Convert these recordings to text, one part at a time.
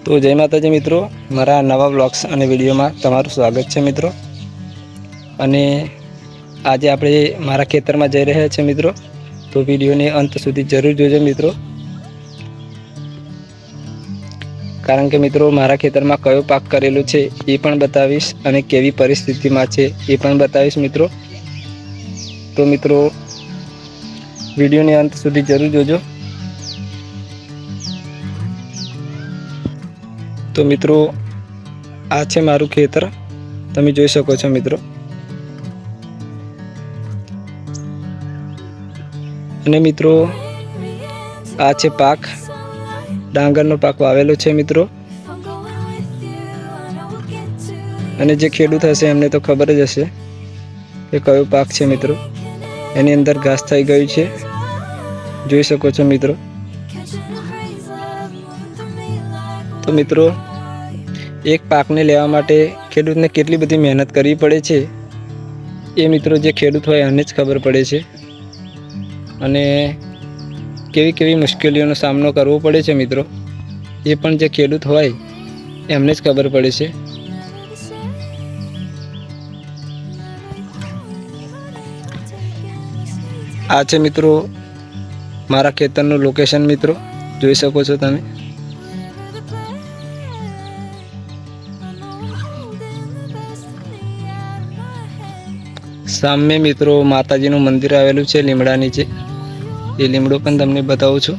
તો જય માતાજી મિત્રો, મારા નવા વ્લોગ્સ અને વિડીયોમાં તમારું સ્વાગત છે મિત્રો। અને આજે આપણે મારા ખેતરમાં જઈ રહ્યા છીએ મિત્રો, તો વિડીયોને અંત સુધી જરૂર જોજો મિત્રો। કારણ કે મિત્રો મારા ખેતરમાં કયો પાક કરેલો છે એ પણ બતાવીશ અને કેવી પરિસ્થિતિમાં છે એ પણ બતાવીશ મિત્રો। તો મિત્રો વિડીયોને અંત સુધી જરૂર જોજો। તો મિત્રો આ છે મારું ખેતર, તમે જોઈ શકો છો મિત્રો। અને મિત્રો આ છે પાક, ડાંગરનો પાક વાવેલો છે મિત્રો। અને જે ખેડૂત હશે એમને તો ખબર જ હશે કે કયો પાક છે મિત્રો। એની અંદર ઘાસ થઈ ગયું છે, જોઈ શકો છો મિત્રો। તો મિત્રો એક પાકને લેવા માટે ખેડૂતને કેટલી બધી મહેનત કરવી પડે છે એ મિત્રો જે ખેડૂત હોય એને જ ખબર પડે છે। અને કેવી કેવી મુશ્કેલીઓનો સામનો કરવો પડે છે મિત્રો એ પણ જે ખેડૂત હોય એમને જ ખબર પડે છે। આ છે મિત્રો મારા ખેતરનું લોકેશન મિત્રો, જોઈ શકો છો તમે। સામે મિત્રો માતાજીનું મંદિર આવેલું છે લીમડા નીચે, એ લીમડો પણ તમને બતાવું છું,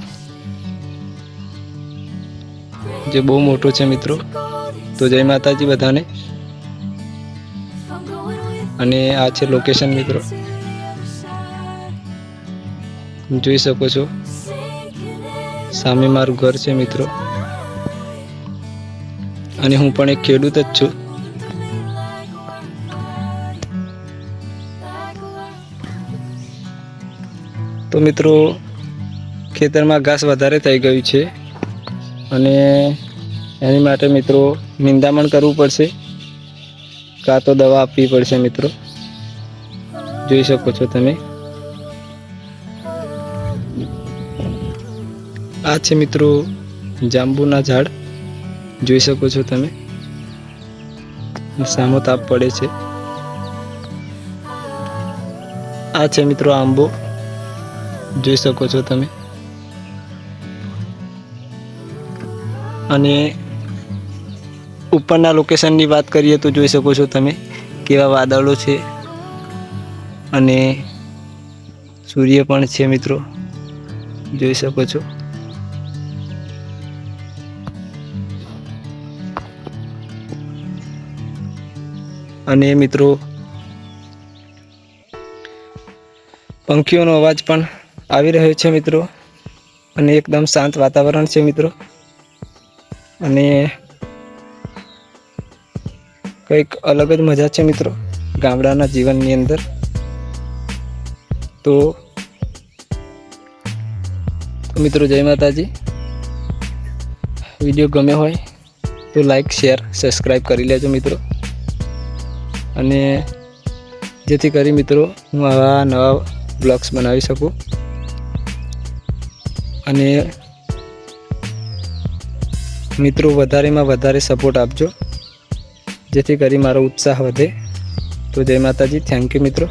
જે બહુ મોટો છે મિત્રો। તો જય માતાજી બધાને। અને આ છે લોકેશન મિત્રો, જોઈ શકો છો। સામે મારું ઘર છે મિત્રો, અને હું પણ એક ખેડૂત જ છું। તો મિત્રો ખેતરમાં ઘાસ વધારે થઈ ગયું છે અને એની માટે મિત્રો નિંદામણ કરવું પડશે, કાં તો દવા આપવી પડશે મિત્રો, જોઈ શકો છો તમે। આ છે મિત્રો જાંબુના ઝાડ, જોઈ શકો છો તમે। સામો તાપ પડે છે। આ છે મિત્રો આંબો, જોઈ શકો છો તમે। અને ઉપરના લોકેશનની વાત કરીએ તો જોઈ શકો છો તમે કેવા વાદળો છે, અને સૂર્ય પણ છે મિત્રો, જોઈ શકો છો। અને મિત્રો પંખીઓનો અવાજ પણ આવી રહ્યો છે મિત્રો, અને એકદમ શાંત વાતાવરણ છે મિત્રો। અને કંઈક અલગ જ મજા છે મિત્રો ગામડાના જીવનની અંદર। તો મિત્રો જય માતાજી। વિડીયો ગમે હોય તો લાઈક, શેર, સબસ્ક્રાઈબ કરી લેજો મિત્રો। અને જેથી કરી મિત્રો હું આવા નવા બ્લોગ્સ બનાવી શકું। અને મિત્રો વધારેમાં વધારે સપોર્ટ આપજો, જેથી કરી મારો ઉત્સાહ વધે। તો જય માતાજી, થેન્ક યુ મિત્રો।